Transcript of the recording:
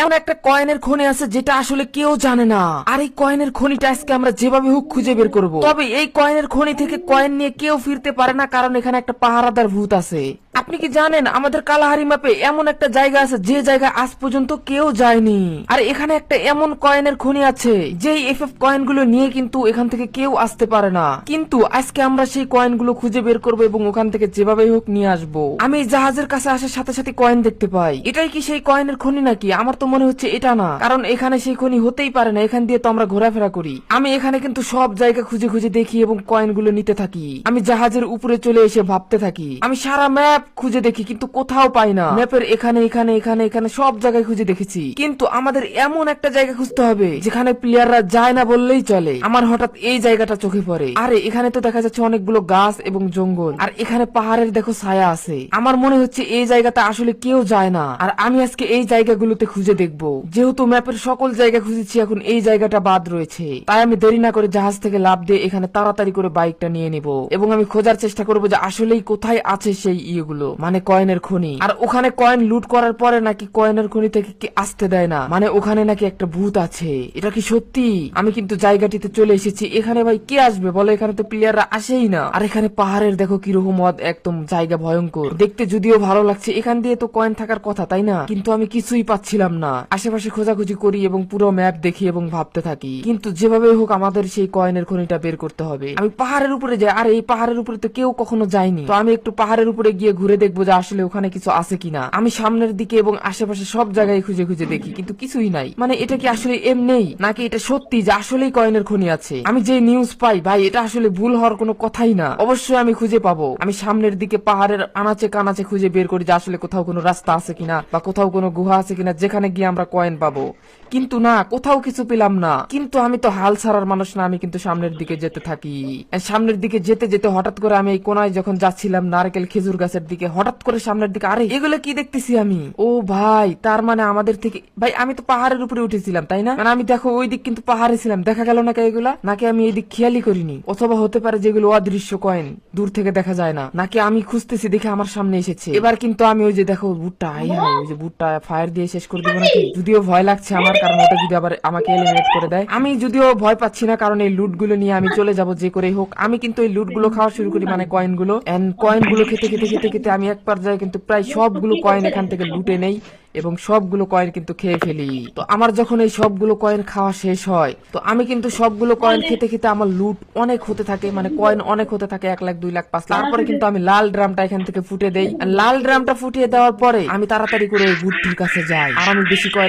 এমন একটা কয়েনের খনি আছে যেটা আসলে কেউ জানে না। আর এই কয়েনের খনিটা আজকে আমরা যেভাবে হোক খুঁজে বের করব। তবে এই কয়েনের খনি থেকে কয়েন নিয়ে কেউ ফিরতে পারে না, কারণ এখানে একটা পাহারাদার ভূত আছে। আপনি কি জানেন আমাদের কালাহারি ম্যাপে এমন একটা জায়গা আছে যে জায়গায় আজ পর্যন্ত কেউ যায়নি। আর এখানে একটা এমন কয়েনের খনি আছে যেই এফএফ কয়েন গুলো নিয়ে কিন্তু এখান থেকে কেউ আসতে পারে না। কিন্তু আজকে আমরা সেই কয়েন গুলো খুঁজে বের করবো এবং ওখান থেকে যেভাবে হোক নিয়ে আসবো। আমি এই জাহাজের কাছে আসার সাথে সাথে কয়েন দেখতে পাই। এটাই কি সেই কয়েনের খনি নাকি? আমার তো মনে হচ্ছে এটা না, কারণ এখানে সেই খনি হতেই পারে না। এখান দিয়ে তো আমরা ঘোরাফেরা করি। আমি এখানে কিন্তু সব জায়গা খুঁজে খুঁজে দেখি এবং কয়েন গুলো নিতে থাকি। আমি জাহাজের উপরে চলে এসে ভাবতে থাকি। আমি সারা ম্যাপ খুঁজে দেখি কিন্তু কোথাও পাই না। ম্যাপের এখানে এখানে এখানে এখানে সব জায়গায় খুঁজে দেখেছি, কিন্তু আমাদের এমন একটা জায়গা খুঁজতে হবে যেখানে প্লেয়াররা যায় না বললেই চলে। আমার হঠাৎ এই জায়গাটা চোখে পড়ে। আরে এখানে তো দেখা যাচ্ছে অনেকগুলো গাছ এবং জঙ্গল, আর এখানে পাহাড়ের দেখো ছায়া আছে। আমার মনে হচ্ছে এই জায়গাতে আসলে কেউ যায় না। আর আমি আজকে এই জায়গাগুলোতে খুঁজে দেখবো। যেহেতু ম্যাপের সকল জায়গা খুঁজেছি, এখন এই জায়গাটা বাদ রয়েছে। তাই আমি দেরি না করে জাহাজ থেকে লাফ দিয়ে এখানে তাড়াতাড়ি করে বাইকটা নিয়ে নিব এবং আমি খোঁজার চেষ্টা করবো যে আসলেই কোথায় আছে সেই ইয়েগুলো, মানে কয়েনের খনি। আর ওখানে কয়েন লুট করার পরে নাকি কয়েনের খনি থেকে কি আসতে দেয় না, মানে ওখানে নাকি একটা ভূত আছে। এটা কি সত্যি? আমি কিন্তু জায়গাটিতে চলে এসেছি। এখানে ভাই কে আসবে বলো? এখানে তো প্লেয়াররা আসেই না। আর এখানে পাহাড়ের দেখো কিরকম একদম জায়গা ভয়ঙ্কর দেখতে, যদিও ভালো লাগছে। এখান দিয়ে তো কয়েন থাকার কথা, তাই না? কিন্তু আমি কিছুই পাচ্ছিলাম না। আশেপাশে খোঁজাখুঁজি করি এবং পুরো ম্যাপ দেখি এবং ভাবতে থাকি, কিন্তু যেভাবে হোক আমাদের সেই কয়েনের খনিটা বের করতে হবে। আমি পাহাড়ের উপরে যাই। আর এই পাহাড়ের উপরে তো কেউ কখনো যায়নি, তো আমি একটু পাহাড়ের উপরে গিয়ে ঘুরে দেখবো যে আসলে ওখানে কিছু আছে কিনা। আমি সামনের দিকে এবং আশেপাশে সব জায়গায় খুঁজে খুঁজে দেখি, কিন্তু কিছুই নাই। মানে এটা কি আসলে এমনি নাকি এটা সত্যি যে আসলেই কয়েনের খনি আছে? আমি যে নিউজ পাই ভাই, এটা আসলে ভুল হওয়ার কোনো কথাই না। অবশ্যই আমি খুঁজে পাবো। আমি সামনের দিকে পাহাড়ের আনাচে কানাচে খুঁজে বের করি যে আসলে কোথাও কোনো রাস্তা আছে কিনা বা কোথাও কোনো গুহা আছে কিনা যেখানে গিয়ে আমরা কয়েন পাবো। কিন্তু না, কোথাও কিছু পেলাম না। কিন্তু আমি তো হাল ছাড়ার মানুষ না, আমি কিন্তু সামনের দিকে যেতে থাকি। সামনের দিকে যেতে যেতে হঠাৎ করে আমি এই কোনায় যখন যাচ্ছিলাম নারকেল খেজুর গাছের দিকে, হঠাৎ করে সামনের দিকে আরে এগুলো কি দেখতেছি আমি। ও ভাই, তার মানে আমাদের থেকে ভাই আমি তো পাহাড়ের উপরে উঠেছিলাম, তাই না? মানে আমি দেখো ওই দিক কিন্তু পাহাড়ে ছিলাম, দেখা গেল নাকি এগুলা? নাকি আমি এই দিক খেয়ালই করিনি? অথবা হতে পারে যেগুলো অদৃশ্য কয়েন, দূর থেকে দেখা যায় না। নাকি আমি খুঁজতেছি দেখে আমার সামনে এসেছে। এবার কিন্তু আমি ওই যে দেখো ভুট্টা, ওই যে ভুট্টা ফায়ার দিয়ে শেষ করে দিব নাকি। যদিও ভয় লাগছে আমার, কারণ ওটা যদি আবার আমাকে এলিমিনেট করে দেয়। আমি যদিও ভয় পাচ্ছি না, কারণ এই লুট গুলো নিয়ে আমি চলে যাব যে করেই হোক। আমি কিন্তু এই লুট গুলো খাওয়া শুরু করি, মানে কয়েন গুলো। এন্ড কয়েন গুলো খেতে খেতে খেতে খেতে আমি এক পর্যায়ে কিন্তু প্রায় সবগুলো কয়েন এখান থেকে লুটে নেই এবং সবগুলো কয়েন কিন্তু খেয়ে ফেলি। তো আমার যখন এই সবগুলো কয়েন খাওয়া শেষ হয়, তো আমি কিন্তু সবগুলো কয়েন খেতে খেতে আমার লুট অনেক হতে থাকে, মানে কয়েন অনেক হতে থাকে, 1 লাখ 2 লাখ 5 লাখ। তারপরে কিন্তু আমি লাল ড্রামটা এখান থেকে ফুটে দেই। লাল ড্রামটা ফুটিয়ে দেওয়ার পরে আমি তাড়াতাড়ি করে ওই ভূতটির কাছে যাই, আর আমি বেশি কয়েন